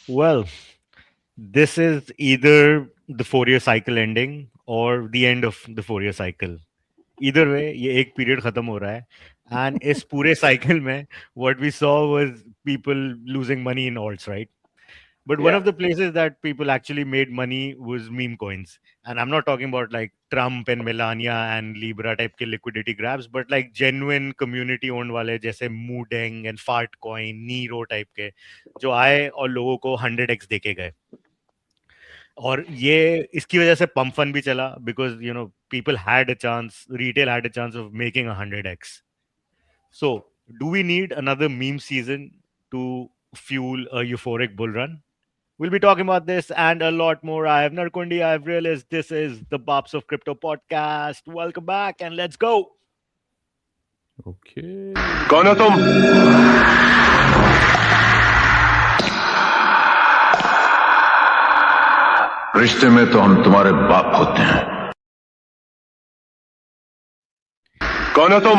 Well, this is either the Fourier cycle ending or the end of the Fourier cycle. Either way, ये एक period खत्म हो रहा है एंड इस पूरे साइकिल में what we saw was people losing money in alts, right? But one Yeah. of the places that people actually made money was meme coins. And I'm not talking about like Trump and Melania and Libra type के liquidity grabs, but like genuine community owned वाले जैसे Moodeng and Fartcoin, Nero type के जो आए और लोगों को 100x देके गए. और ये इसकी वजह से पंप फन भी चला because people had a chance retail had a chance of making 100x. So do we need another meme season to fuel a euphoric bull run? We'll be talking about this and a lot more. I have Narkundi. I've realized this is the Bops of Crypto podcast. Welcome back and let's go. Okay. कौन हो तुम? रिश्ते में तो हम तुम्हारे बाप होते हैं। कौन हो तुम?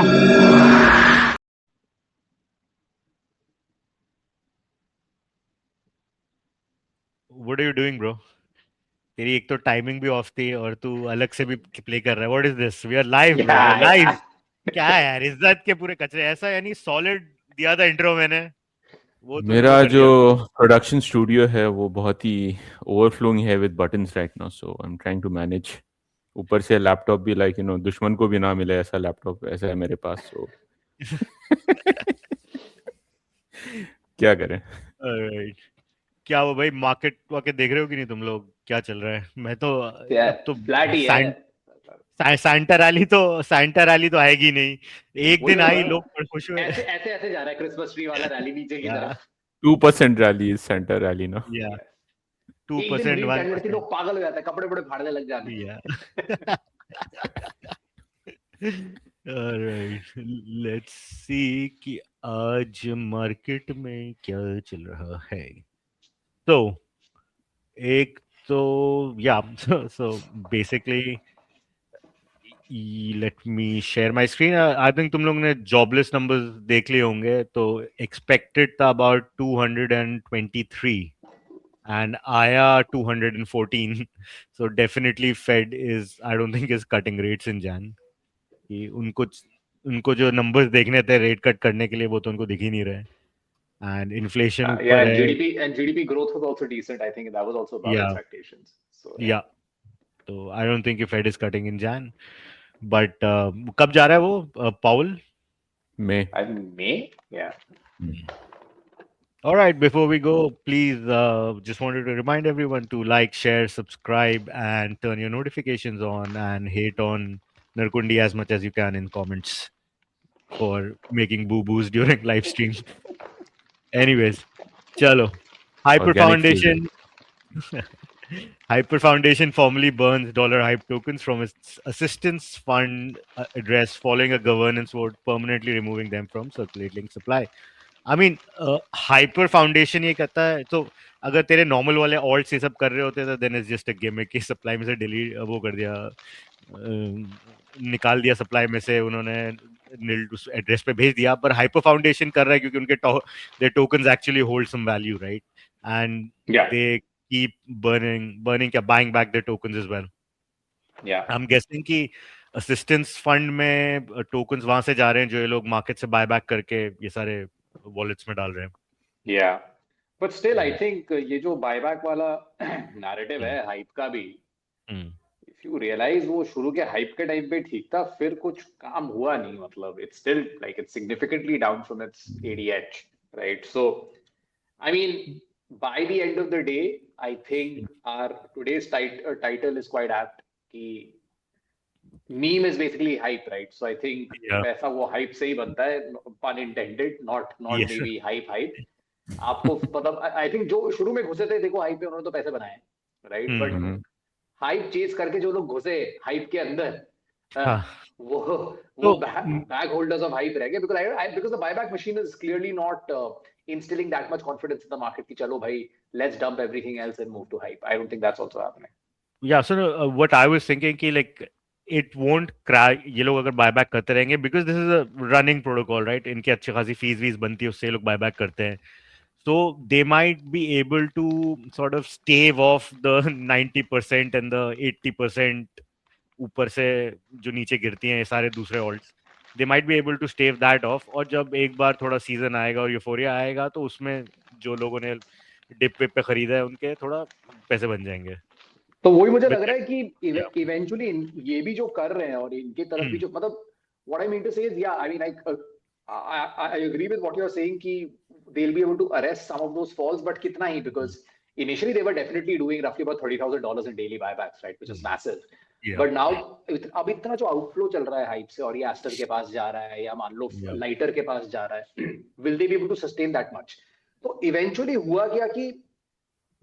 What are you doing, bro? तेरी एक तो टाइमिंग भी ऑफ थी और तू अलग से भी प्ले कर रहा है. What is this? We are live bro, we are live. क्या है यार, इज्जत के पूरे कचरे. ऐसा यानी सॉलिड दिया था इंट्रो मैंने, वो तूने वो मेरा कर जो दिया. प्रोडक्शन स्टूडियो है वो बहुत ही ओवरफ्लोइंग है with buttons right now, so I am trying to manage. ऊपर से लैपटॉप भी लाइक दुश्मन को भी ना मिले ऐसा लैपटॉप ऐसा है मेरे पास, सो क्या करें. Alright. क्या वो भाई मार्केट वार्केट देख रहे हो कि नहीं तुम लोग? क्या चल रहा है? मैं तो अब तो फ्लैट ही है. सैंटा रैली तो आएगी नहीं. एक वही दिन तो आई, ना. लोग खुश हुए. ऐसे ऐसे ऐसे जा रहा है क्रिसमस ट्री वाला रैली नीचे की या तरफ. 2% रैली इज सेंटर रैली ना. या एक दिन 2%, रील चैट करती 1%. लोग पागल हो जाते हैं, कपड़े बड़े फाड़ने लग जाते हैं. या ऑलराइट, लेट्स सी कि आज मार्केट में क्या चल रहा है. तो एक तो या so basically let me share my screen. I think तुम लोग ने जॉबलेस नंबर्स देख लिए होंगे. तो एक्सपेक्टेड था about 223 and आया 214. So definitely Fed is, I don't think is cutting rates in Jan. कि उनको उनको जो नंबर्स देखने थे रेट कट करने के लिए वो तो उनको दिख ही नहीं रहे. एंड इन्फ्लेशन Yeah, ऊपर and है. GDP growth was also decent. I think that was also above या expectations. So yeah. या तो I don't think Fed is cutting in Jan. But कब जा रहा है वो पाउल? May. I think May. Yeah. All right, before we go, please just wanted to remind everyone to like, share, subscribe, and turn your notifications on and hate on Narkundi as much as you can in comments for making boo boos during live stream. Anyways, chalo. Hyper Organic flavor. Foundation. Hyper Foundation formally burns dollar hype tokens from its assistance fund address following a governance vote permanently removing them from circulating supply. I mean hyper foundation ये कहता है, तो अगर तेरे normal वाले alt से सब कर रहे होते तो then is just a gimmick कि सप्लाई में से डिलीट वो कर दिया, निकाल दिया सप्लाई में से उन्होंने, नील टू एड्रेस पे भेज दिया. पर हाइपर फाउंडेशन कर रहा है क्योंकि उनके their tokens actually hold some value, right? And Yeah. They keep burning क्या buying back their tokens as well. Yeah. I am guessing कि असिस्टेंस फंड में टोकन्स वहां से जा रहे हैं जो ये लोग मार्केट से बाय बैक करके ये सारे वॉलेट्स में डाल रहे हैं. Yeah. But still, I think ये जो buyback वाला narrative है hype का भी, if you realize वो शुरू के hype के टाइम पे ठीक था, फिर कुछ काम हुआ नहीं. मतलब it's still like it's significantly down from its ADH, right? So, I mean, by the end of the day, I think our today's title is quite apt. कि meme is basically hype, right? So I think पैसा वो hype से ही बनता है, pun intended, not Yes. maybe hype. आपको मतलब I think जो शुरू में घुसे थे, देखो hype पे उन्होंने तो पैसे बनाए, right? But hype chase करके जो लोग घुसे hype के अंदर, वो bag holders of hype रह गए because the buyback machine is clearly not instilling that much confidence in the market कि चलो भाई let's dump everything else and move to hype. I don't think that's also happening. Yeah, so what I was thinking कि like it won't crash, ये लोग अगर buyback करते रहेंगे because this is a running protocol, right? इनकी अच्छी खासी fees वीस बनती है, उससे ये लोग बायबैक करते हैं. So they might be able to sort of stave off the 90% and the 80% ऊपर से जो नीचे गिरती हैं ये सारे दूसरे alts, they might be able to stave that off. और जब एक बार थोड़ा सीजन आएगा और यूफोरिया आएगा तो उसमें जो लोगों ने डिप विप पे खरीदा है उनके थोड़ा पैसे बन जाएंगे। तो वही मुझे लग रहा है कि इवेंचुअली ये भी जो कर रहे हैं और इनकी तरफ भी जो मतलब what I mean to say is या I mean I agree with what you are saying कि they will be able to arrest some of those falls, but कितना ही, because initially they were definitely doing roughly about $30,000 in daily buybacks, right, which is massive. But now अब इतना जो outflow चल रहा है hype से और ये एस्टर के पास जा रहा है या मान लो लाइटर के पास जा रहा है, will they be able to sustain that much? तो इवेंचुअली हुआ क्या कि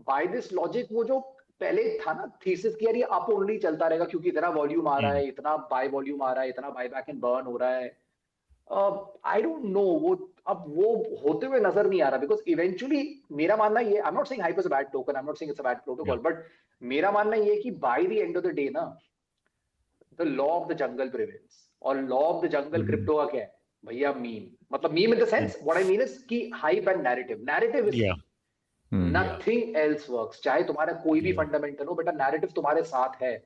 बाय दिस लॉजिक वो जो पहले था ना थीसिस की यार ये अप ओनली चलता रहेगा क्योंकि इतना वॉल्यूम आ रहा है, इतना बाय वॉल्यूम आ रहा है, इतना बाय बैक एंड बर्न हो रहा है, आई डोंट नो वो अब वो होते हुए नजर नहीं आ रहा। बिकॉज इवेंचुअली मेरा मानना ये, I am not saying hype is a bad token, I am not saying it's a bad protocol, but मेरा मानना ये है कि by the end of the day ना the law of the jungle prevails. और law of the jungle crypto का क्या है भैया? मीम, मतलब meme in the sense what I mean is कि hype and narrative is nothing else works. चाहे तुम्हारा कोई भी फंडामेंटल हो, बेटा नैरेटिव तुम्हारे साथ है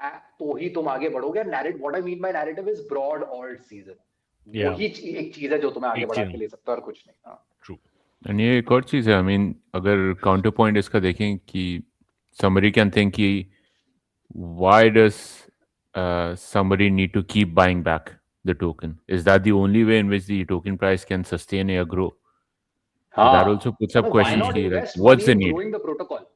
तो ही तुम आगे बढ़ोगे। Narrative, what I mean by narrative is broad alt season, वही एक चीज है जो तुम्हें आगे बढ़ा के ले सकता है और कुछ नहीं। हाँ ट्रू। एंड ये एक और चीज है, आई मीन अगर काउंटर पॉइंट इसका देखें कि somebody can think कि why does somebody need to keep buying back the token? Is that the only way in which the token price can sustain or grow? So that also puts up questions कि like what's the need? Growing the protocol.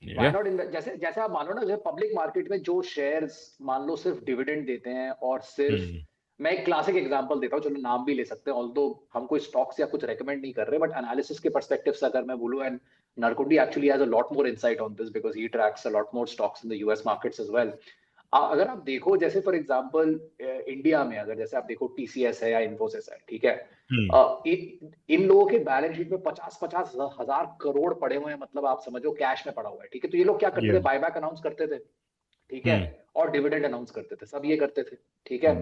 Why not invest? जैसे आप मानो ना, जैसे public market में जो shares मान लो सिर्फ डिविडेंड देते हैं और सिर्फ मैं एक क्लासिक एग्जांपल देता हूँ, चलो नाम भी ले सकते हैं, ऑल्दो हम कोई स्टॉक्स या कुछ रेकमेंड नहीं कर रहे, बट एनालिसिस के पर्सपेक्टिव से अगर मैं बोलूं, एंड नरकुंडी actually has a lot more insight on this because he tracks a lot more stocks in the US markets as well. अगर आप देखो जैसे फॉर एग्जांपल इंडिया में अगर जैसे आप देखो टीसीएस है या इन्फोसिस है, ठीक है, इन लोगों के बैलेंस शीट में 50-50 हजार करोड़ पड़े हुए हैं, मतलब आप समझो कैश में पड़ा हुआ है, ठीक है। तो ये लोग क्या करते थे? बायबैक अनाउंस करते थे, ठीक है, और डिविडेंड अनाउंस करते थे, सब ये करते थे, ठीक है।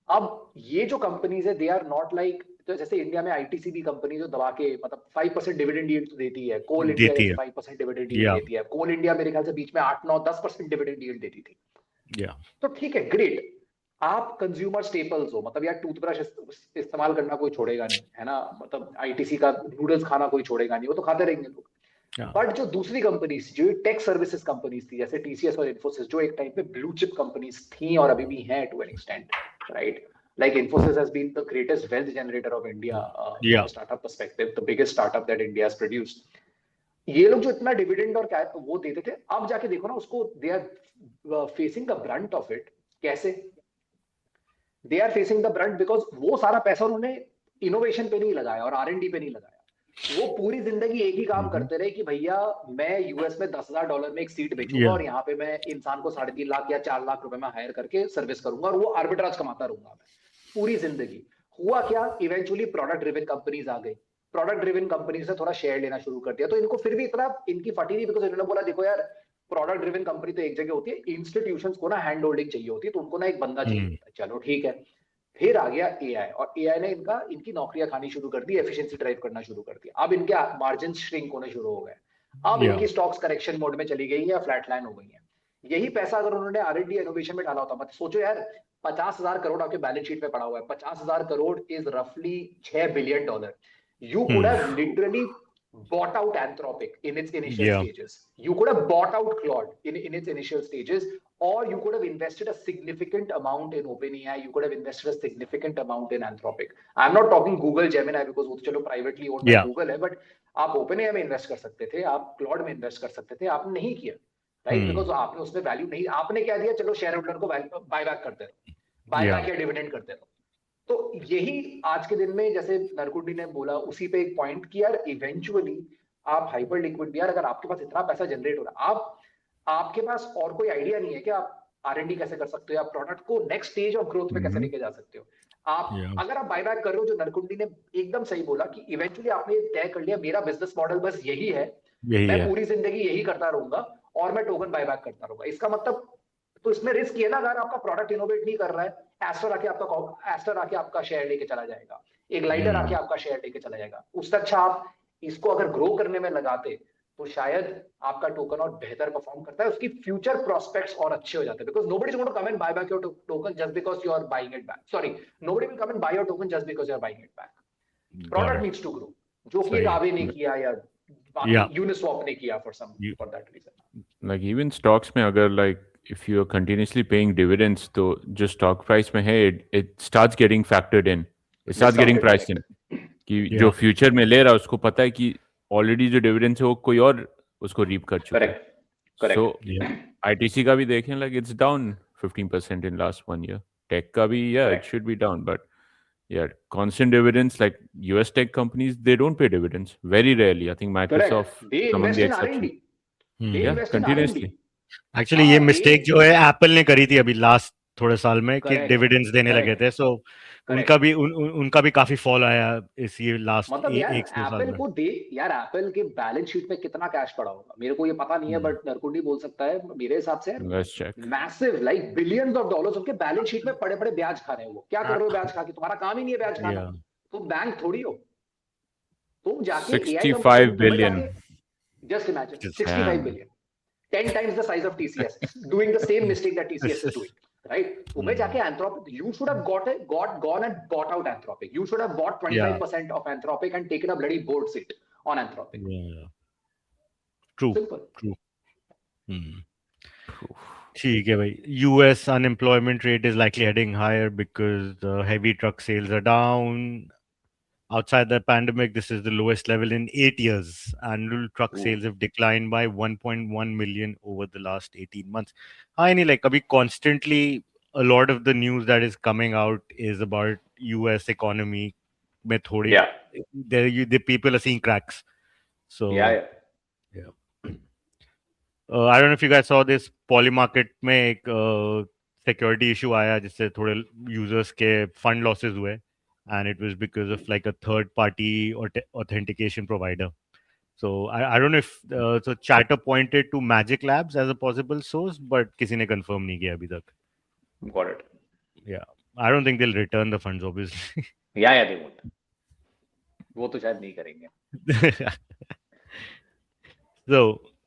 अब ये जो कंपनीज है दे आर नॉट लाइक, तो जैसे इंडिया में आईटीसीबी कंपनी जो दबा के मतलब 5% डिविडेंड यील्ड देती है, कोल इंडिया 5% डिविडेंड यील्ड देती है, कोल इंडिया मेरे ख्याल से बीच में 8-9-10% डिविडेंड यील्ड देती थी। तो ठीक है, ग्रेट, आप कंज्यूमर स्टेपल्स हो, मतलब यार टूथब्रश इस्तेमाल करना कोई छोड़ेगा नहीं, है ना, मतलब आईटीसी का नूडल्स खाना कोई छोड़ेगा नहीं, वो तो खाते रहेंगे लोग। बट जो दूसरी कंपनीज जो टेक सर्विसेज कंपनीज थी जैसे टीसीएस और इन्फोसिस, जो एक टाइम पे ब्लू चिप कंपनीज थी और अभी भी हैं to an extent, right, like Infosys has been the greatest wealth generator of India from a startup perspective, the biggest startup that India has produced. ये लोग जो इतना डिविडेंड और क्या वो देते थे, अब जाके देखो ना उसको, they are facing the brunt of it. कैसे they are facing the brunt? Because वो सारा पैसा उन्होंने इनोवेशन पे नहीं लगाया और R&D पे नहीं लगाया, वो पूरी जिंदगी एक ही काम करते रहे कि भैया मैं यूएस में $10,000 में एक सीट बेचूंगा और यहाँ पे मैं इंसान को 3.5 लाख या 4 लाख रुपए में हायर करके सर्विस करूंगा और वो आर्बिट्राज कमाता रहूंगा मैं पूरी जिंदगी। हुआ क्या? इवेंचुअली प्रोडक्ट ड्रिवन कंपनीज आ गई, प्रोडक्ट ड्रिवन कंपनी से थोड़ा शेयर लेना शुरू कर दिया, तो इनको फिर भी इतना इनकी फटी नहीं, बिकॉज इन्होंने बोला देखो यार प्रोडक्ट ड्रिवन कंपनी तो एक जगह होती है, इंस्टीट्यूशंस को ना हैंड होल्डिंग चाहिए होती है, तो उनको ना एक बंदा चाहिए होता है, चलो ठीक है। फिर आ गया एआई और एआई ने इनकी नौकरियां खानी शुरू कर दी, एफिशिएंसी ड्राइव करना शुरू कर दिया, अब इनके मार्जिन श्रिंक होने शुरू हो गए, अब इनकी स्टॉक्स करेक्शन मोड में चली गई है या फ्लैट लाइन हो गई है। यही पैसा अगर उन्होंने R&D इनोवेशन में डाला होता, मत सोचो यार 50,000 करोड़ आपके बैलेंस शीट में पड़ा हुआ है, 50,000 करोड़ इज रफली $6 billion. You could have literally bought out Anthropic in its initial stages. You could have bought out Claude in its initial stages, or you could have invested a significant amount in OpenAI. You could have invested a significant amount in Anthropic. I'm not talking Google Gemini because वो तो चलो privately owned by Google है, but आप OpenAI में invest कर सकते थे, आप Claude में invest कर सकते थे, आपने नहीं किया, right? Because आपने उसमें value नहीं, आपने क्या दिया, चलो शेयर होल्डर को बायबैक करते रहो, बायबैक या डिविडेंड करते रहो। तो यही आज के दिन में जैसे नरकुंडी ने बोला उसी पे एक पॉइंट कि यार इवेंचुअली आप हाइपर लिक्विड भी, यार अगर आपके पास इतना पैसा जनरेट हो रहा है, आपके पास और कोई आइडिया नहीं है कि आप R&D कैसे कर सकते हो, आप प्रोडक्ट को नेक्स्ट स्टेज ऑफ ग्रोथ पे कैसे लेके जा सकते हो। आप अगर आप बायबैक कर रहे हो, जो नरकुंडी ने एकदम सही बोला कि इवेंचुअली आपने तय कर लिया मेरा बिजनेस मॉडल बस यही है, मैं पूरी जिंदगी यही करता रहूंगा और मैं टोकन बायबैक करता रहूंगा। इसका मतलब तो इसमें रिस्क ये ना, अगर आपका प्रोडक्ट इनोवेट नहीं कर रहा है, एस्टर आके आपका शेयर लेके चला जाएगा, एक लाइटर आके आपका शेयर लेके चला जाएगा, उससे अच्छा आप इसको अगर ग्रो करने में लगाते तो शायद आपका टोकन और बेहतर परफॉर्म करता है, उसकी फ्यूचर प्रोस्पेक्ट्स और अच्छे हो जाते हैं, because nobody is going to come and buy back your token just because you are buying it back, sorry nobody will come and buy your token just because you are buying it back. Product needs to grow, जो कि एक आवे ने किया या Uniswap ने किया for that reason. Like even stocks में अगर like if you are continuously paying dividends, तो जो stock price में है it starts getting factored in, it starts getting priced in कि जो future में ले रहा है उसको पता है कि already जो dividends है वो कोई और उसको रीप कर चुका है। Correct. So ITC का भी देखें like it's down 15% in last 1 year. Tech का भी it should be down, but constant dividends like US tech companies, they don't pay dividends very rarely. I think Microsoft, they invest in R&D. They invest continuously. Actually ये mistake जो है Apple ने करी थी अभी last थोड़े साल में कि डिविडेंड्स देने लगे थे, सो उनका भी काफी फॉल आया इस ये लास्ट एक साल में। एप्पल को दे यार, एप्पल के बैलेंस शीट में कितना कैश पड़ा होगा मेरे को ये पता नहीं है, बट नरकुंडी बोल सकता है, मेरे हिसाब से massive like billions of dollars उनके बैलेंस शीट में पड़े ब्याज खा रहे हैं। वो क्या कर रहे हो ब्याज खा के? तुम्हारा काम ही नहीं है ब्याज खाना, तुम बैंक थोड़ी हो। तुम जाके 65 billion, just imagine 65 billion, 10 times the size of TCS doing the same mistake that TCS is doing, right? तुम्हें जाके Anthropic, you should have gone and bought out Anthropic. You should have bought 25% of Anthropic and taken a bloody board seat on Anthropic. True. Simple. True. ठीक है भाई। US unemployment rate is likely heading higher because the heavy truck sales are down. Outside the pandemic, this is the lowest level in 8 years. Annual truck sales have declined by 1.1 million over the last 18 months. Like abhi constantly a lot of the news that is coming out is about US economy. Mein thodi, the people are seeing cracks. So yeah. I don't know if you guys saw this Polymarket में एक security issue आया जिससे थोड़े users के fund losses हुए. And it was because of like a third party or authentication provider. So I don't know if so Chatter pointed to Magic Labs as a possible source, but किसी ने confirm नहीं किया अभी तक. Got it. Yeah, I don't think they'll return the funds obviously. Yeah, they won't. वो तो शायद नहीं करेंगे. So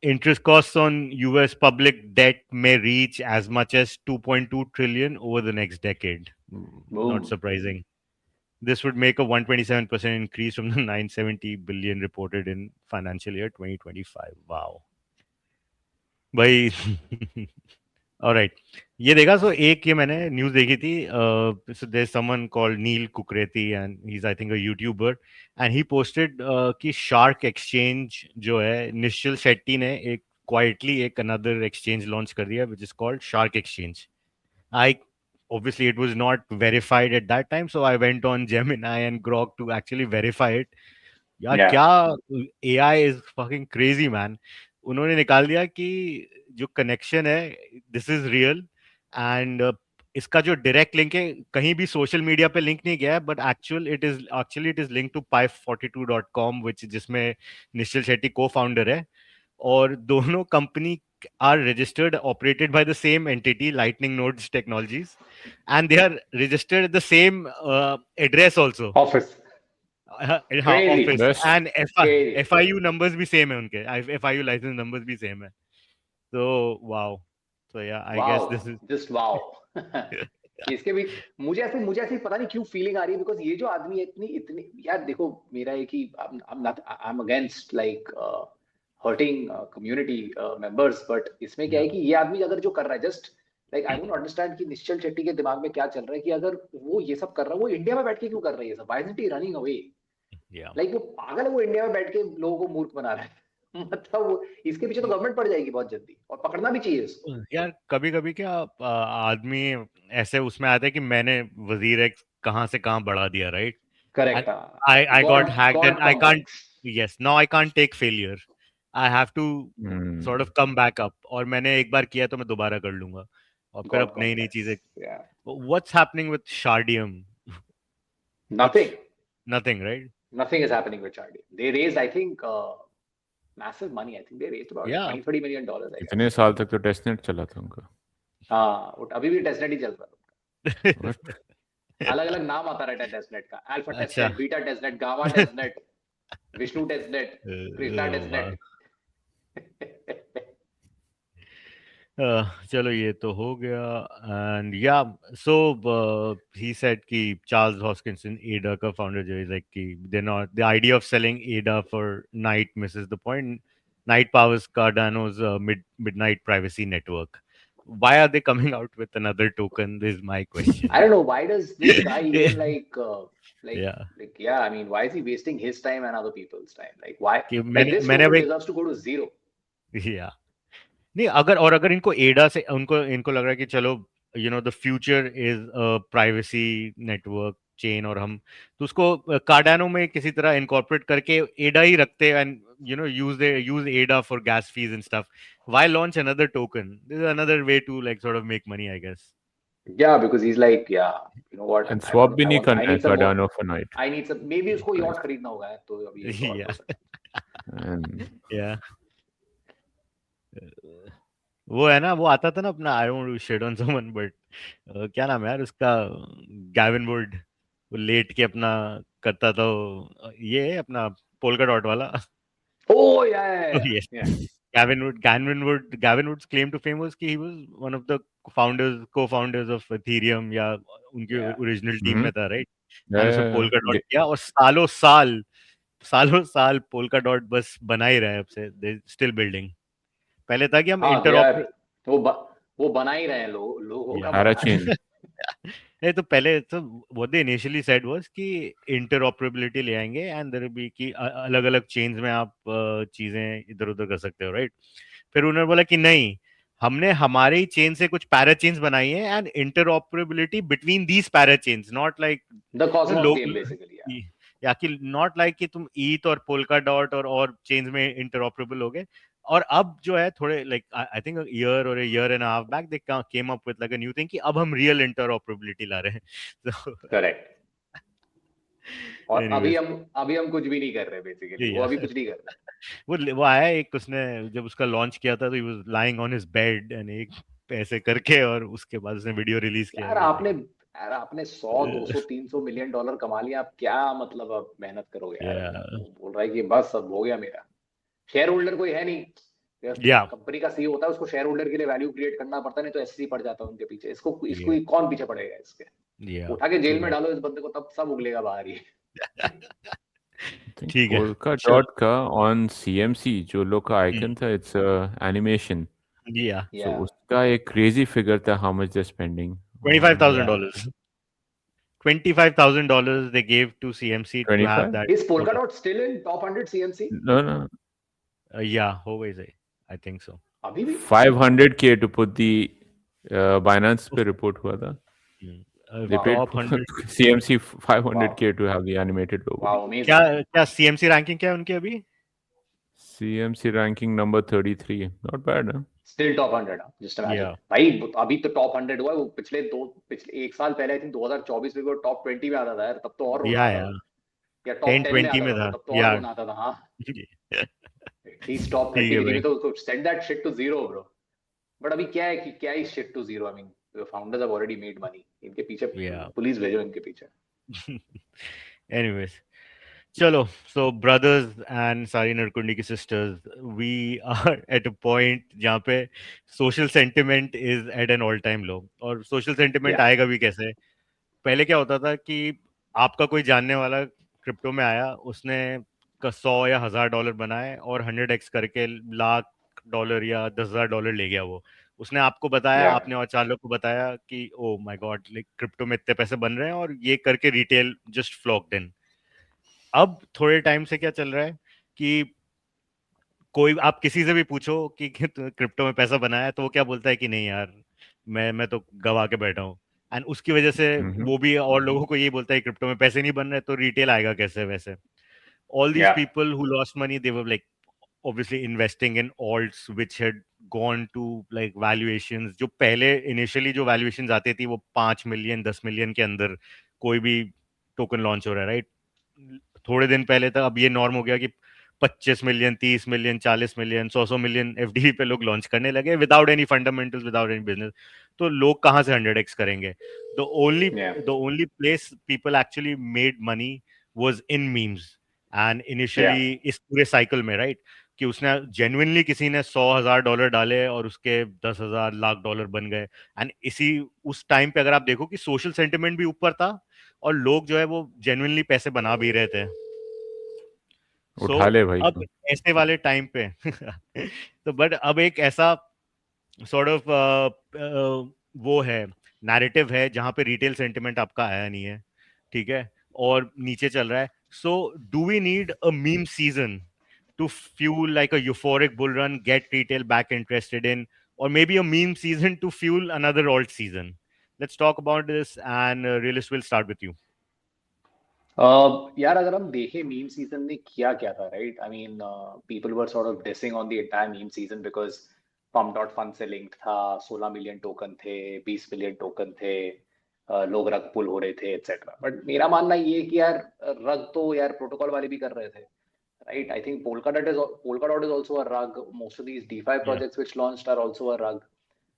interest costs on US public debt may reach as much as 2.2 trillion over the next decade. Not surprising. This would make a 127% increase from the 970 billion reported in financial year 2025. Wow. भाई all right. ये देखा, so एक ये मैंने news देखी थी, so there's someone called Neil Kukreti and he's I think a YouTuber and he posted कि Shark Exchange जो है निश्चल शेट्टी ने एक quietly एक another exchange launch कर दिया which is called Shark Exchange. Obviously it was not verified at that time, so I went on Gemini and Grok to actually verify it. यार क्या AI is fucking crazy man. उन्होंने निकाल दिया कि जो connection है दिस इज रियल एंड इसका जो डायरेक्ट लिंक है कहीं भी सोशल मीडिया पे लिंक नहीं गया है, but actually it is link to pi42.com which जिसमें निश्चल शेट्टी को-फाउंडर है और दोनों company are registered, operated by the same entity, Lightning Nodes Technologies, and they are registered at the same address also. Office. Office. And FIU numbers भी same है उनके, FIU license numbers भी same है. So wow. So yeah, I guess this is just wow. इसके भी मुझे ऐसे पता नहीं क्यों फीलिंग आ रही है, बिकॉज ये जो आदमी इतनी यार देखो, मेरा एक ही I am against like hurting community members, but इसमें क्या है कि ये आदमी अगर जो कर रहा है just like I don't understand कि निश्चल शेट्टी के दिमाग में क्या चल रहा है कि अगर वो ये सब कर रहा है, वो इंडिया में बैठ के क्यों कर रहा है ये सब? Why isn't he running away? Like वो पागल है, वो इंडिया में बैठ के लोगों को मूर्ख बना रहा है. मतलब वो इसके पीछे तो गवर्नमेंट पड़ जाएगी बहुत जल्दी, और पकड़ना भी चाहिए इसको. यार कभी-कभी क्या आदमी ऐसे उसमें आता है कि मैंने वजीर एक्स कहां से कहां बढ़ा दिया, right? Correct. I got hacked and I can't, yes, now I can't take failure. I have to sort of come back up. और मैंने एक बार किया तो मैं दोबारा कर लूंगा और फिर अब नई चीजें. What's happening with Shardium? Nothing, right? Nothing is happening with Shardium. They raised, I think, massive money. I think they raised about $20-30 million. इतने साल तक तो टेस्टनेट चला था उनका. हाँ, अभी भी टेस्टनेट ही चल रहा है. अलग-अलग नाम आता रहता है टेस्टनेट का. Alpha testnet, beta testnet, gamma testnet. Vishnu testnet, Krishna testnet. चलो ये तो हो गया एंड या सो ही सेड कि चार्ल्स हॉस्किंसन एडा का फाउंडर जो है लाइक कि they not the idea of selling Ada for Night misses the point Night powers Cardano's midnight privacy network. Why are they coming out with another token is my question. I don't know, why does this guy even Yeah. yeah, I mean, why is he wasting his time and other people's time? Like, why? कि Like, this मैंने token अब deserves to go to zero. या नहीं अगर इनको एडा से इनको लग रहा है कि चलो the future is privacy network chain और हम तो उसको कार्डानो में किसी तरह इनकॉर्पोरेट करके एडा ही रखते and use ADA for gas fees and stuff why launch another token this is another way to like sort of make money I guess Yeah, because he's like, yeah, you know what? And swap भी नहीं करना है need some more. Cardano for night. I need some. Maybe उसको yacht खरीदना होगा तो अभी एक और Yeah. हो सकता है. And या वो है ना वो आता था ना अपना I don't shit on someone but क्या नाम है यार उसका गैविन वुड वो लेट के अपना करता था ये है अपना पोल्का डॉट वाला Oh yeah. yes Yeah. Gavin Wood's claim to fame was कि he was one of the co-founders of Ethereum या उनके Yeah. ओरिजिनल टीम में था राइट yeah, उसने yeah, पोल्का डॉट yeah. किया और सालों साल पोल्का डॉट बस बना ही रहे अब से दे स्टिल बिल्डिंग पहले था कि हम हाँ, इंटर वो बना ही रहे हैं लोगों का Parachain. नहीं तो पहले तो what they initially said was कि interoperability ले आएंगे and there will be कि अलग अलग चेन्स में आप चीजें इधर उधर कर सकते हो राइट फिर उन्होंने बोला कि नहीं हमने हमारे ही चेन से कुछ पैरा चेन्स बनाई है and interoperability between these para chains not like the Cosmos game basically या कि नॉट लाइक कि तुम ईथ और पोल्का डॉट और चेन्स में इंटरऑपरेबल हो गए और अब जो है थोड़े लाइक आई थिंक ईयर और year and half back they came up with like a new thing कि अब हम रियल इंटरऑपरेबिलिटी ला रहे हैं करेक्ट और अभी हम कुछ भी नहीं कर रहे बेसिकली वो अभी कुछ नहीं कर रहे वो आया एक उसने जब उसका लॉन्च किया था तो he was lying on his bed and एक ऐसे करके और उसके बाद उसने वीडियो रिलीज किया यार आपने 100 200 300 मिलियन डॉलर कमा लिया आप क्या मतलब अब मेहनत करोगे यार बोल रहा है कि बस अब हो गया मेरा शेयर होल्डर कोई है नहीं कंपनी का सीईओ होता है उसको शेयर होल्डर के लिए वैल्यू क्रिएट करना पड़ता है नहीं तो एससी पड़ जाता है उनके पीछे इसको कौन पीछे पड़ेगा इसके उठा के जेल में डालो इस बंदे को तब सब उगलेगा बाहर ही ठीक है पोल्का डॉट का ऑन सीएमसी जो लोग का आइकन था इट्स एनिमेशन सो उसका एक क्रेजी फिगर था how much they spending $25,000 $25,000 they gave to CMC to have that. Is Polkadot still in top 100 CMC? No. Yeah, always I think so. अभी भी 500K to put the Binance पे report हुआ था. They paid top 100 CMC 500K to have the animated logo. Wow, amazing. क्या CMC ranking क्या है उनकी अभी? CMC ranking number 33. Not bad, huh? Still top 100. Just imagine. Yeah. भाई अभी तो top 100 हुआ है वो पिछले एक साल पहले आई थिंक 2024 में वो top 20 में आता था यार तब तो और या top 10 20 में था तब तो और आता था हाँ he's top 30 में तो send that shit to zero bro but अभी क्या है कि क्या is shit to zero I mean the founders have already made money इनके पीछे पुलिस भेजो इनके पीछे anyways चलो so brothers and सारी नरकुंडी की sisters we are at a point जहाँ पे social sentiment is at an all time low और social sentiment आएगा भी कैसे पहले क्या होता था कि आपका कोई जानने वाला क्रिप्टो में आया उसने का $100 या $1,000 बनाए और 100x करके $1,00,000 या $10,000 ले गया वो उसने आपको बताया आपने और 4 लोग को बताया कि oh my God like crypto में इतने पैसे बन रहे हैं और ये करके रिटेल जस्ट फ्लॉक्ड इन अब थोड़े टाइम से क्या चल रहा है कि कोई आप किसी से भी पूछो कि क्रिप्टो में पैसा बनाया तो वो क्या बोलता है कि नहीं यार मैं तो गवा के बैठा हूँ एंड उसकी वजह से वो भी और लोगों को ये बोलता है क्रिप्टो में पैसे नहीं बन रहे तो रिटेल आएगा कैसे वैसे all these people who lost money they were like obviously investing in alts which had gone to like valuations जो पहले initially जो valuations आती थी वो 5 मिलियन 10 मिलियन के अंदर कोई भी टोकन लॉन्च हो रहा है राइट थोड़े दिन पहले तक अब ये नॉर्म हो गया कि 25 million 30 million 40 million 100 million FD पे लोग लॉन्च करने लगे without any fundamentals without any business तो लोग कहाँ से 100x करेंगे the only place people actually made money was in memes and initially इस पूरे साइकिल में राइट कि उसने जेन्युइनली किसी ने $100,000 डाले और उसके 10,000 लाख डॉलर बन गए। एंड इसी उस टाइम पे अगर आप देखो कि सोशल सेंटिमेंट भी ऊपर था और लोग जो है वो जेन्युइनली पैसे बना भी रहे थे। सो उठा ले भाई अब तू। ऐसे वाले टाइम पे तो बट अब एक ऐसा सॉर्ट ऑफ वो है नैरेटिव है जहां पे रिटेल सेंटिमेंट आपका आया नहीं है, ठीक है, और नीचे चल रहा है। So do we need a meme season to fuel like a euphoric bull run, get retail back interested in, or maybe a meme season to fuel another alt season? Let's talk about this, and Realist will start with you. यार अगर हम देखें meme season ने किया क्या था, right? I mean people were sort of dissing on the entire meme season because pump dot fun से link था, 16 मिलियन टोकन थे, 20 मिलियन टोकन थे, लोग रग पुल हो रहे थे एटसेट्रा। बट मेरा मानना ये है कि यार रग तो यार प्रोटोकॉल वाले भी कर रहे थे, right? I think Polkadot is also a rug. Most of these DeFi Yeah. projects which launched are also a rug,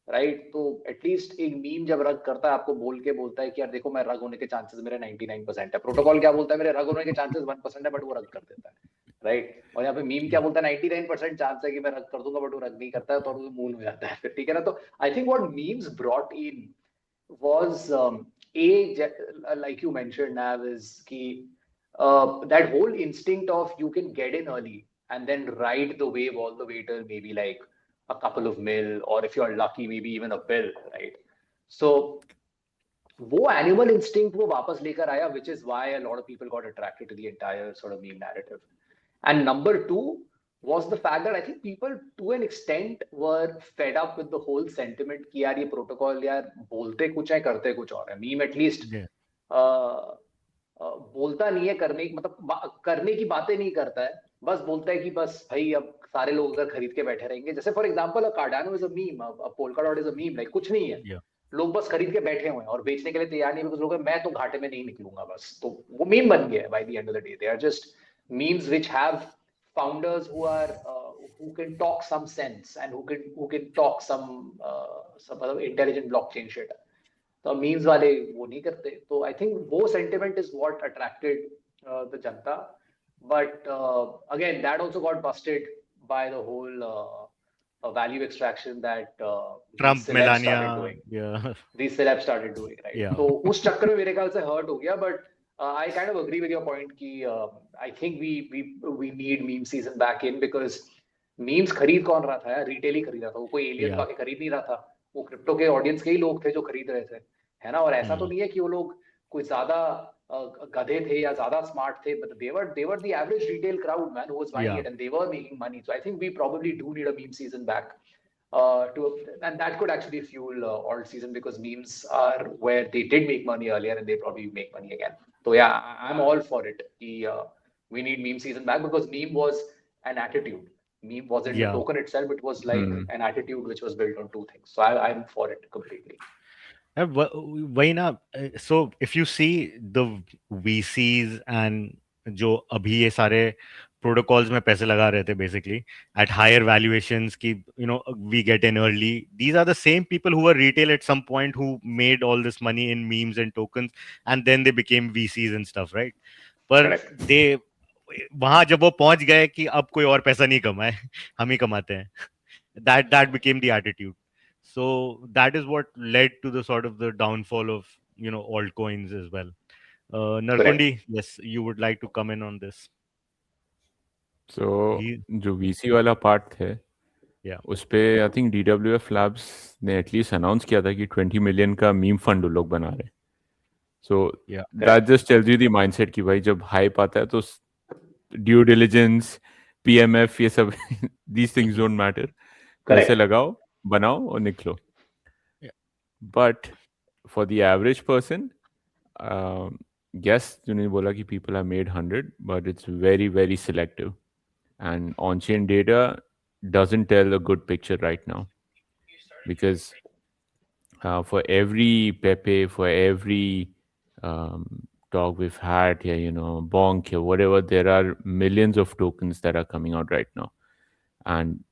right? तो एटलीस्ट एक मीम जब रग करता है आपको बोल के बोलता है कि यार देखो मैं रग होने के चांसेस मेरे 99% है। प्रोटोकॉल क्या बोलता है? मेरे रग होने के चांसेस 1% है, बट वो रग कर देता है, राइट? और यहाँ पे मीम क्या बोलता है? 99% चांस है कि मैं रग कर दूंगा, बट वो रग नहीं करता है तो वो मून हो जाता है फिर, ठीक है ना? तो I think what memes brought in was like you mentioned, Nav, is ki that whole instinct of you can get in early and then ride the wave all the way till maybe like a couple of mil, or if you're lucky maybe even a bill, right? So वो animal instinct वो वापस लेकर आया, which is why a lot of people got attracted to the entire sort of meme narrative. And number two was the fact that I think people to an extent were fed up with the whole sentiment कि यार ये protocol यार बोलते कुछ है करते कुछ और है। Meme at least बोलता नहीं है, करने मतलब करने की बातें नहीं करता है, बस बोलता है कि बस भाई अब सारे लोग अगर खरीद के बैठे रहेंगे, जैसे for example Cardano is a meme, Polkadot is a meme, like कुछ नहीं है, लोग बस खरीद के बैठे हुए हैं और बेचने के लिए तैयार नहीं है, कुछ लोग मैं तो घाटे में नहीं निकलूंगा बस, तो वो मीम बन गया है by the end of the day. They are just memes which have founders who are who can talk some sense and who can talk some intelligent blockchain shit। तो मीम्स वाले वो नहीं करते, तो आई थिंक वो sentiment is what attracted the जनता। But again that also got busted by the whole value extraction that Trump, these celebs Melania, started doing, yeah, these celebs started doing, right? Yeah. तो उस चक्कर में मेरे ख्याल से hurt हो गया। But I kind of agree with your point कि I think we need meme season back in, because memes खरीद कौन रहा था यार? रिटेल ही खरीदा था, वो कोई एलियन तो आके खरीद नहीं रहा था, वो क्रिप्टो के ऑडियंस के ही लोग थे जो खरीद रहे थे, है ना? और ऐसा तो नहीं है कि वो लोग कोई ज्यादा गधे थे या ज्यादा स्मार्ट थे, but they were the average retail crowd, man, who was buying it, and they were making money. So I think we probably do need a meme season back, and that could actually fuel alt season, because memes are where they did make money earlier and they probably make money again. So yeah, I'm all for it. We need meme season back, because meme was an attitude. Meme wasn't the token itself, it was like an attitude which was built on two things. So I'm for it completely. वही ना। So if you see the VCs and जो अभी ये सारे protocols में पैसे लगा रहे थे बेसिकली एट हायर वैल्यूएशंस की, you know, we get in early, these are the same people who were retail at some point who made all this money in memes and tokens and then they became VCs and stuff, right? पर they वहां जब वो पहुंच गए कि अब कोई और पैसा नहीं कमाए, हम ही कमाते हैं, that became the attitude. So that is what led to the sort of the downfall of, you know, altcoins as well. Narkundi, yes, you would like to come in on this? So जो VC वाला part थे, उस पे I think DWF Labs ने at least announce किया था कि 20 million का मीम फंड लोग बना रहे। So that just tells you the mindset कि भाई जब हाइप आता है तो ड्यू डिलिजेंस, PMF, ये सब these things don't matter, पैसे लगाओ, बनाओ और निकलो। But for the average person, yes, तूने बोला कि people have made 100, but it's very very selective, and on-chain data doesn't tell a good picture right now, because for every Pepe, for every dog we've had here, you know, Bonk here, whatever, there are millions of tokens that are coming out right now. And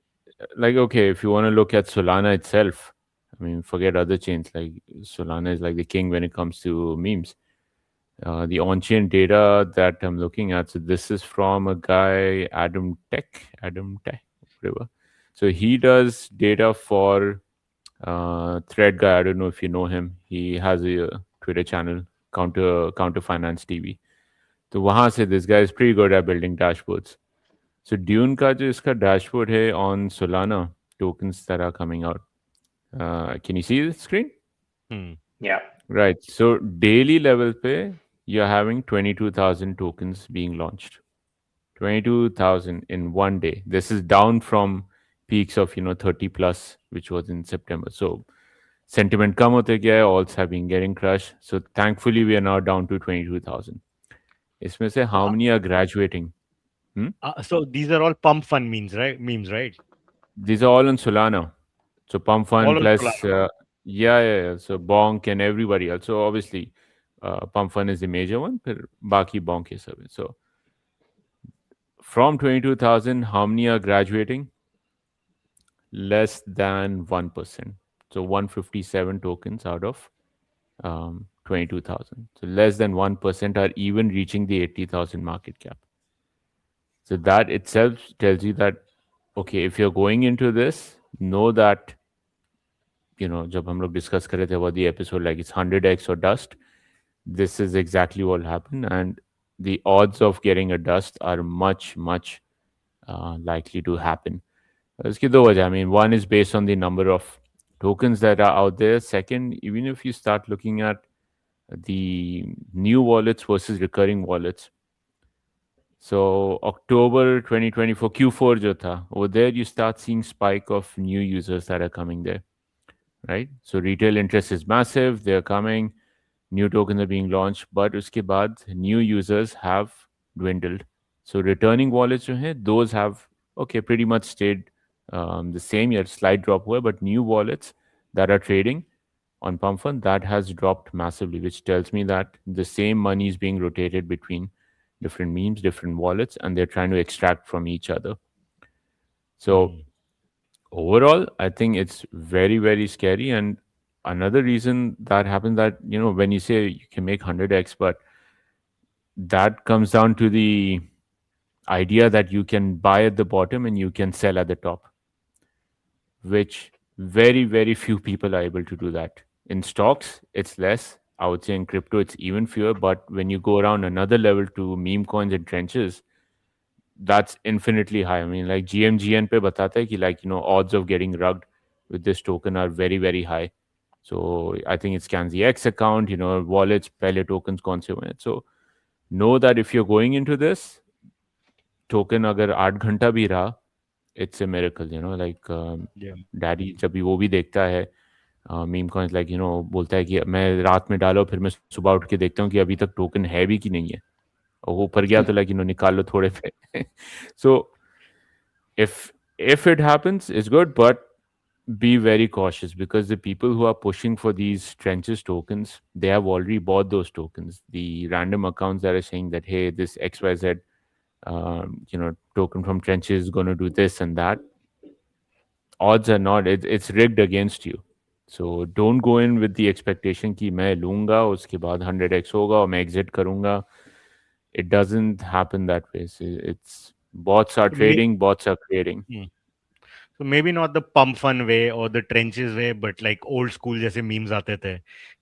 like, okay, if you want to look at Solana itself, I mean, forget other chains, like Solana is like the king when it comes to memes. The on-chain data that I'm looking at, so this is from a guy, Adam Tech, whatever. So he does data for Thread guy. I don't know if you know him. He has a Twitter channel, Counter Finance TV. तो वहाँ से this guy is pretty good at building dashboards. So Dune का जो इसका dashboard है on Solana tokens that are coming out. Can you see the screen? Yeah. Right. So daily level pe, you're having 22,000 tokens being launched. 22,000 in one day. This is down from peaks of 30 plus, which was in September. So sentiment kam hote gaya, alts have been getting crushed. So thankfully we are now down to 22,000. Isme se how many are graduating? So these are all pump fund memes, right? These are all on Solana. So pump fund All on plus Solana. yeah. So Bonk and everybody else. So obviously pump fund is the major one, but baki Bonk is service. So from 22,000, how many are graduating? Less than 1%. So 157 tokens out of 22,000. So less than 1% are even reaching the 80,000 market cap. So that itself tells you that, okay, if you're going into this, know that, जब हम लोग discuss कर रहे थे about the episode, like it's 100x or dust, this is exactly what happened. And the odds of getting a dust are much, much likely to happen. इसकी दो वजह, I mean, one is based on the number of tokens that are out there. Second, even if you start looking at the new wallets versus recurring wallets. So October 2024 Q4 jo tha, over there you start seeing spike of new users that are coming there, right? So retail interest is massive. They're coming. New tokens are being launched, but uske baad new users have dwindled. So returning wallets jo hai, those have pretty much stayed the same. Yet slight drop hua, but new wallets that are trading on Pump Fund, that has dropped massively, which tells me that the same money is being rotated between different memes, different wallets, and they're trying to extract from each other. So overall, I think it's very, very scary. And another reason that happens, that, when you say you can make 100x, but that comes down to the idea that you can buy at the bottom and you can sell at the top, which very, very few people are able to do that. In stocks, it's less. I would say in crypto, it's even fewer. But when you go around another level to meme coins and trenches, that's infinitely high. I mean, like GMGN pe batata hai ki, like, odds of getting rugged with this token are very, very high. So I think it scans the X account, wallets, pehle tokens kaun se hue. So know that if you're going into this, token agar 8 घंटा भी रहा, it's a miracle, like daddy जब भी वो भी देखता है meme coins, like बोलता है कि मैं रात में डालो, फिर मैं सुबह उठ के देखता हूँ कि अभी तक टोकन है भी कि नहीं है, और वो ऊपर गया तो लाइक निकाल लो थोड़े पे. So if it happens, it's good, but be very cautious, because the people who are pushing for these trenches tokens, they have already bought those tokens. The random accounts that are saying that, hey, this XYZ token from trenches is going to do this and that, odds are not, it's rigged against you. So don't go in with the expectation कि मैं लूँगा उसके बाद 100x होगा और मैं exit करूँगा. It doesn't happen that way. So it's bots are trading, bots are creating. So maybe not the pump fun way or the trenches way, but like old school जैसे memes आते थे,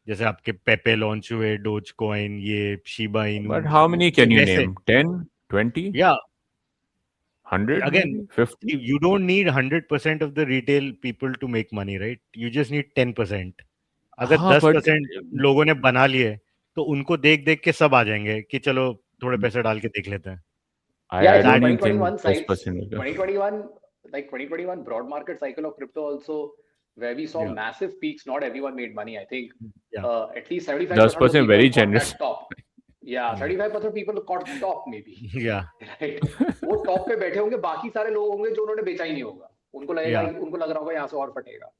जैसे आपके पेपे launch हुए, Dogecoin, ये Shiba Inu. But how many can you name? 10, 20? Yeah. 100? Again, 50? You don't need 100% of the retail people to make money, right? You just need 10%. अगर 10% लोगों ने बना लिए, तो उनको देख देख के सब आ जाएंगे कि चलो थोड़े पैसे डाल के देख लेते हैं. I don't think 2021 broad market cycle of crypto also, where we saw massive peaks, not everyone made money. I think at least 75% 10% very generous. Top. Yeah, 75% people caught the top maybe. Yeah. Right. वो top पे बैठे होंगे, बाकी सारे लोग होंगे जो उन्होंने बेचा ही नहीं होगा. उनको लगेगा, उनको लग रहा होगा यहाँ से और फटेगा.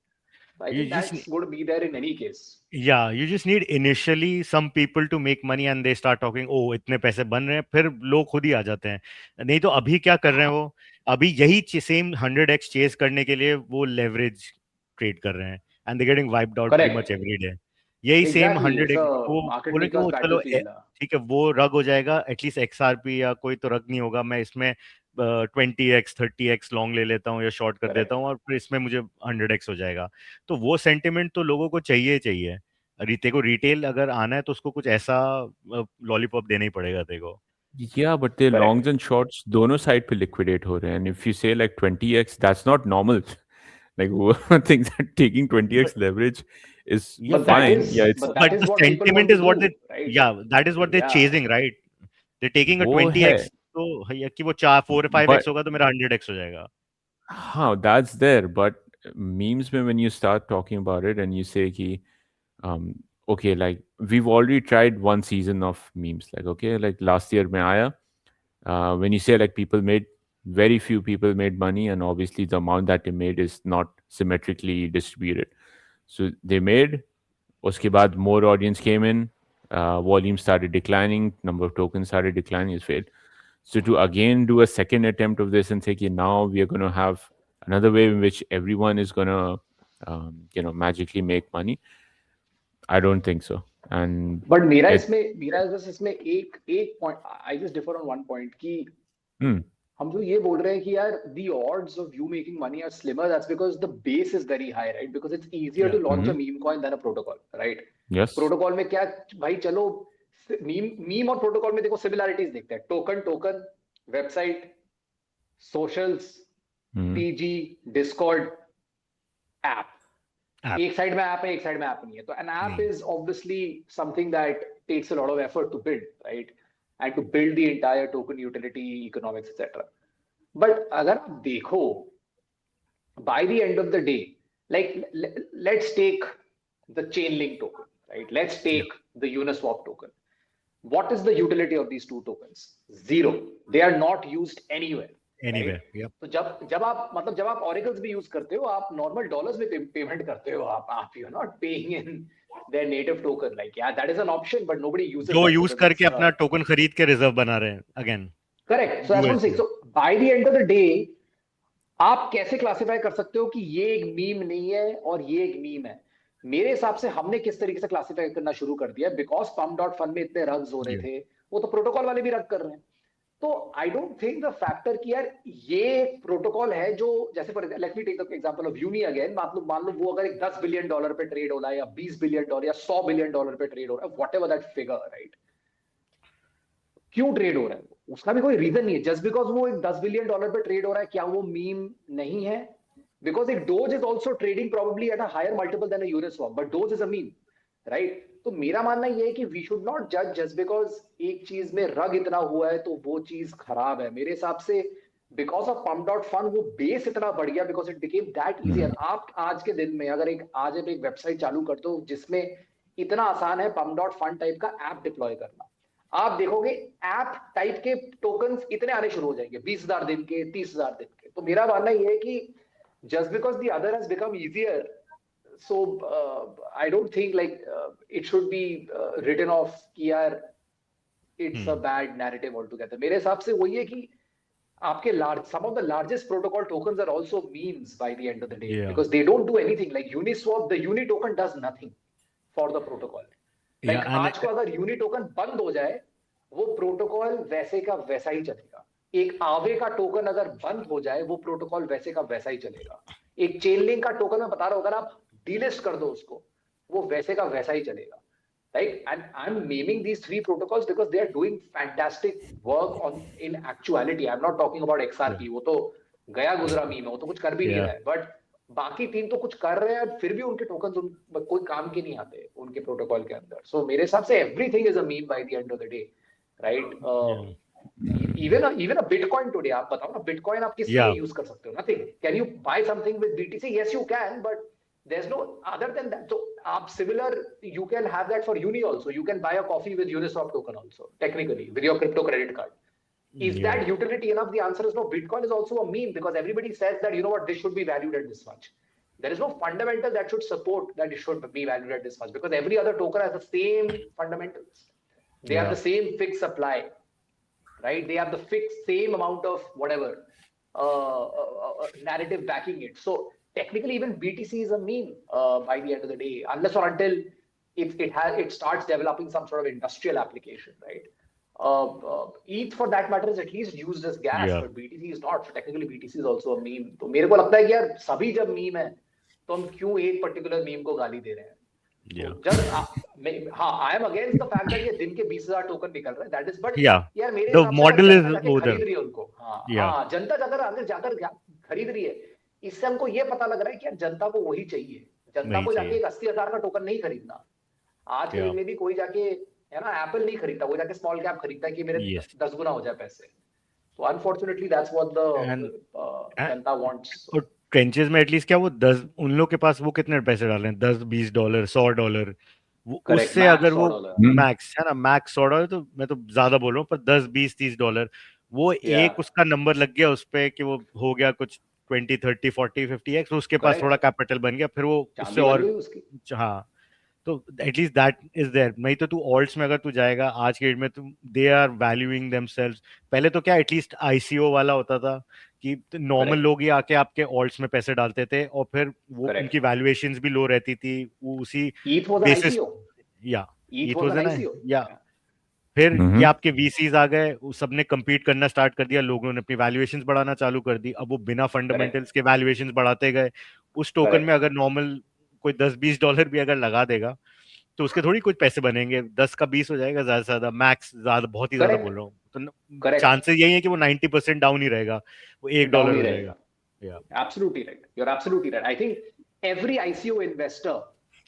I think that's going to be there in any case. Yeah, you just need initially some people to make money and they start talking, oh, इतने पैसे बन रहे हैं, फिर लोग खुद ही आ जाते हैं. नहीं तो अभी क्या कर रहे हैं वो? अभी यही same 100x chase करने के लिए वो leverage trade कर रहे हैं and they're getting wiped out pretty much every day. यही सेम Exactly, 100 it's a वो market बोले कि maker's वो चलो battlefield. ठीक है वो रग हो जाएगा एटलीस्ट XRP या कोई तो रग नहीं होगा, मैं इसमें 20x 30x लॉन्ग ले लेता हूँ या शॉर्ट कर देता हूँ और फिर इसमें मुझे 100x हो जाएगा। तो वो सेंटिमेंट तो लोगों को चाहिए चाहिए। रीते को रिटेल अगर आना है तो उसको कुछ ऐसा लॉलीपॉप देना ही पड़ेगा तेरे को। Yeah, but the Correct. longs and shorts दोनों side पे liquidate हो रहे हैं, and if you say like 20x, that's not normal. Like things that taking 20x leverage is Yeah, fine. Yeah, it's but that is the what people want sentiment to is what do, they, right? yeah, that is what they're Yeah. chasing, right? They're taking a वो 20x, है, तो भैया कि वो 4 5x but होगा तो मेरा 100x हो जाएगा। हाँ, that's there. But memes में when you start talking about it and you say कि okay, like we've already tried one season of memes. Like okay, like last year में आया. When you say like people made, very few people made money, and obviously the amount that they made is not symmetrically distributed. So they made, uske baad more audience came in, volume started declining, number of tokens started declining, it failed. So to again do a second attempt of this and say, okay, now we are going to have another wave in which everyone is going to, magically make money, I don't think so. And But मेरा इसमें एक point, I just differ on one point कि हम जो ये बोल रहे हैं कि यार the odds of you making money are slimmer, that's because the base is very high, right? Because it's easier to launch a meme coin than a protocol, right? Yes. Protocol में क्या भाई, चलो मीम और protocol में देखो similarities देखते हैं, token website socials PG discord app, एक साइड में ऐप है एक साइड में ऐप नहीं है, तो an app is obviously something that takes a lot of effort to build, right, and to build the entire token utility economics etcetera. But अगर आप देखो by the end of the day, like let's take the Chainlink token, right? Let's take the Uniswap token. What is the utility of these two tokens? Zero. They are not used anywhere. Anywhere. Right? Yep. तो जब आप oracles भी use करते हो, आप normal dollars में payment करते हो, आप you are not paying in their native token, like या that is an option but nobody uses जो यूज करके अपना टोकन खरीद के रिजर्व बना रहे हैं again. Correct. So that's what I am saying. So by the end of the day आप कैसे क्लासिफाई कर सकते हो कि ये एक मीम नहीं है और ये एक मीम है? मेरे हिसाब से हमने किस तरीके से क्लासिफाई करना शुरू कर दिया, बिकॉज pump.fun में इतने रग्स हो रहे थे, वो तो प्रोटोकॉल वाले भी रग कर रहे हैं। तो I don't think the factor कि यार ये प्रोटोकॉल है जो, जैसे for let me take the example of Uni again, मान लो वो अगर एक $10 बिलियन पे ट्रेड हो रहा है या $20 बिलियन या $100 बिलियन पे ट्रेड हो रहा है, व्हाटएवर दैट फिगर, राइट, क्यों ट्रेड हो रहा है? उसका भी कोई रीजन नहीं है। जस्ट बिकॉज वो एक $10 बिलियन पे ट्रेड हो रहा है, क्या वो मीम नहीं है? Because if Doge is also trading probably at a higher multiple than a Uniswap, but Doge is a meme, right? तो मेरा मानना ये है कि we should not judge just because एक चीज में रग इतना हुआ है तो वो चीज खराब है। मेरे हिसाब से because of pump.fun वो बेस इतना बढ़ गया, because it became that easier। आप आज के दिन में अगर आज एक वेबसाइट चालू करते हो जिसमें इतना आसान है pump.fun टाइप का ऐप डिप्लॉय करना, आप देखोगे ऐप टाइप के टोकन्स इतने आने शुरू हो जाएंगे 20,000 दिन के, 30,000 दिन के। तो मेरा मानना ये है कि just because the other has become easier, so I don't think like it should be written off कि यार it's a bad narrative altogether। मेरे हिसाब से वही है कि आपके some of the largest protocol tokens are also memes by the end of the day, because they don't do anything। like Uniswap, the Uni token does nothing for the protocol। like आज को अगर Uni token बंद हो जाए, वो protocol वैसे का वैसा ही चलेगा। एक आवे का टोकन अगर बंद हो जाए, वो प्रोटोकॉल वैसे का वैसा ही चलेगा। एक चेन लिंक का टोकन मैं बता रहा हूं, अगर आप डीलिस्ट कर दो उसको, वो वैसे का वैसा ही चलेगा, right? And I am naming these 3 protocols because they are doing fantastic work on in actuality. I am not talking about XRP, वो तो गया गुजरा मीम है, वो तो कुछ कर भी नहीं रहा है। बट बाकी 3 तो कुछ कर रहे हैं, फिर भी उनके टोकन कोई काम के नहीं आते उनके प्रोटोकॉल के अंदर। सो मेरे हिसाब से everything is a meme bye the end of the day, right? even a Bitcoin today, आप बताओ ना, Bitcoin आप किस लिए यूज कर सकते हो? Nothing। Can you buy something with BTC? Yes, you can, but there's no other than that। So आप similar, you can have that for Uni also। You can buy a coffee with Uniswap token also, technically, with your crypto credit card। Is that utility enough? The answer is no। Bitcoin is also a meme because everybody says that, you know what, this should be valued at this much। There is no fundamental that should support that it should be valued at this much, because every other token has the same fundamentals। They have the same fixed supply, right? They have the fixed same amount of whatever narrative backing it। So technically even BTC is a meme by the end of the day, unless or until it starts developing some sort of industrial application, right? ETH for that matter is at least used as gas, Yeah. but BTC is not. So technically BTC is also a meme. तो मेरे को लगता है कि यार सभी जब meme है तो हम क्यों एक पर्टिकुलर मीम को गाली दे रहे हैं? Yeah. I am against the fact that ये दिन के 20,000 टोकन निकल रहे हैं. That is, but Yeah. यार मेरे The हिसाब से model अगर is जनता जाके वो खरीद there. रही है उनको. Yeah. हाँ, जनता जाकर खरीद रही है. इससे हमको ये पता लग रहा है कि यार जनता को वही चाहिए. जनता को जाके एक 80,000 का टोकन नहीं खरीदना. आज के दिन में भी कोई जाके है ना एप्पल नहीं खरीदता, वो जाके स्मॉल कैप खरीदता है कि मेरे 10 गुना हो जाए पैसे. So unfortunately that's what the Janata wants. और ट्रेंचेस में एटलीस्ट क्या वो 10 उन लोग के पास वो कितने पैसे डाल रहे हैं, $10-$20 $100 उससे अगर वो मैक्स है ना, मैक्स $100 तो मैं तो ज्यादा बोल रहा हूँ, पर $10-20-$30 वो एक उसका नंबर लग गया उस पे कि वो हो गया कुछ 20 30 40 50x, तो उसके पास थोड़ा कैपिटल बन गया, फिर वो उससे और हाँ, तो एटलीस्ट दैट इज देयर. नहीं तो तू ऑल्ट्स में अगर तू जाएगा आज के डेट में, तू दे आर वैल्यूइंग देमसेल्व्स. पहले तो क्या एटलीस्ट आईसीओ वाला होता था कि नॉर्मल लोग ही आके आपके ऑल्ट्स में पैसे डालते थे और फिर वो उनकी वैल्यूएशंस भी लो रहती थी, वो उसी बेसिस या फिर ये आपके वीसीज आ गए, सबने कम्पीट करना स्टार्ट कर दिया, लोगों ने अपनी वैल्यूएशंस बढ़ाना चालू कर दी. अब वो बिना फंडामेंटल्स के वैल्यूएशंस बढ़ाते गए. उस टोकन में अगर नॉर्मल कोई $10-$20 भी अगर लगा देगा तो उसके थोड़ी कुछ पैसे बनेंगे, 10 का 20 हो जाएगा ज्यादा से ज्यादा, मैक्स, ज्यादा बहुत ही ज्यादा बोल रहा हूँ. तो चांसेस यही है कि वो 90% डाउन ही रहेगा, वो $1 हो जाएगा. Absolutely right. You're absolutely right. I think every ICO investor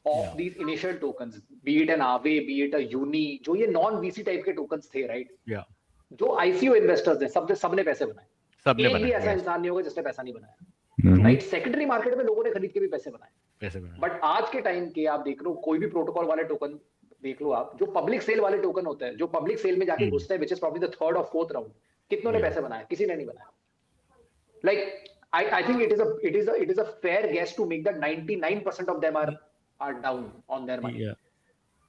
of these initial tokens, be it an Aave, be it a Uni, जो ये non VC type के tokens थे, right? जो ICO investors हैं, सबने पैसे बनाए. एक भी ऐसा इंसान नहीं होगा जिसने पैसा नहीं बनाया. राइट, सेकेंडरी मार्केट में लोगों ने खरीद के भी पैसे बनाए. बट आज के टाइम के आप देख लो, कोई भी प्रोटोकॉल वाले टोकन देख लो आप, जो पब्लिक सेल वाले टोकन होते हैं, जो पब्लिक सेल में जाके घुसते हैं, which is probably the third और फोर्थ राउंड, कितनों ने पैसे बनाए? किसी ने नहीं बनाया. Like I think it is a fair guess to make that 99% of them are down on their money. Yeah.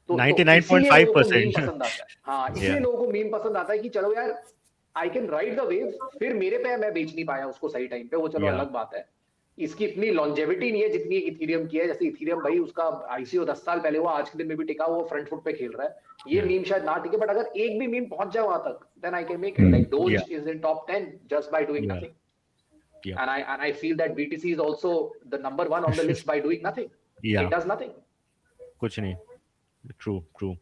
99.5%. पसंद आता है. हाँ, इसलिए लोगों को मीम पसंद आता है कि चलो यार I can ride the wave, फिर मेरे पे मैं बेच नहीं पाया उसको सही टाइम पे, वो चलो अलग बात है. इसकी इतनी लॉन्जेविटी नहीं है जितनी इथेरियम की है. जैसे इथेरियम भाई, उसका आईसीओ 10 साल पहले हुआ, आज के दिन में भी टिका, वो फ्रंट फुट पे खेल रहा है. ये मीम शायद ना टिके, बट अगर एक भी मीम पहुंच जाए वहां तक, then I can make it. Like Doge is in top 10 just by doing nothing. And I feel that BTC is also the number 1 on the list by doing nothing. It does nothing. कुछ नहीं. True.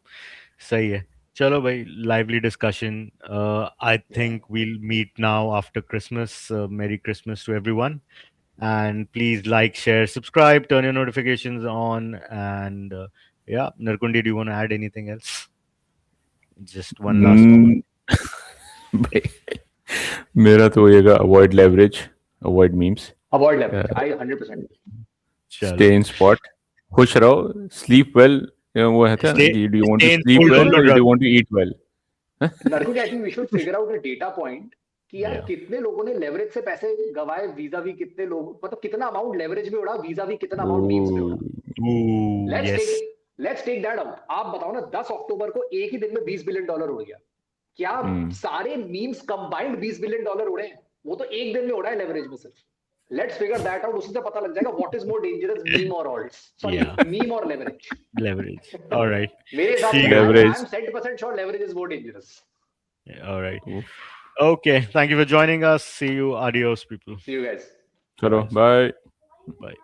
सही है. चलो भाई, lively discussion. I think we'll meet now after Christmas. Merry Christmas to everyone. And please like, share, subscribe, turn your notifications on. And Narkundi, do you want to add anything else? Just one last comment. मेरा तो ये avoid leverage, avoid memes. Avoid leverage. I 100%. Stay in spot. खुश रहो, sleep well. वो है ना, do you want to sleep well or do you want to eat well? Narkundi, I think we should figure out a data point कि यार कितने लोगों ने लेवरेज से पैसे गवाए, वीजा वी कितने लोग, मतलब कितना अमाउंट लेवरेज में उड़ा, वीजा वी कितना अमाउंट मीम्स में उड़ा. Let's take that out. आप बताओ ना, 10 अक्टूबर को एक ही दिन में $20 बिलियन उड़ गया. क्या सारे मीम्स कंबाइंड $20 बिलियन उड़े हैं? वो तो एक दिन में उड़ा है लेवरेज में सिर्फ. Let's figure that out. उसी से पता लग जाएगा what is more dangerous, meme और ऑल्ट्स. सॉरी, मीम और लेवरेज. Leverage. All right. मेरे हिसाब से I am 100% sure leverage is more dangerous. All right. Okay, thank you for joining us. See you. Adios, people. See you guys. Chalo, bye. Bye.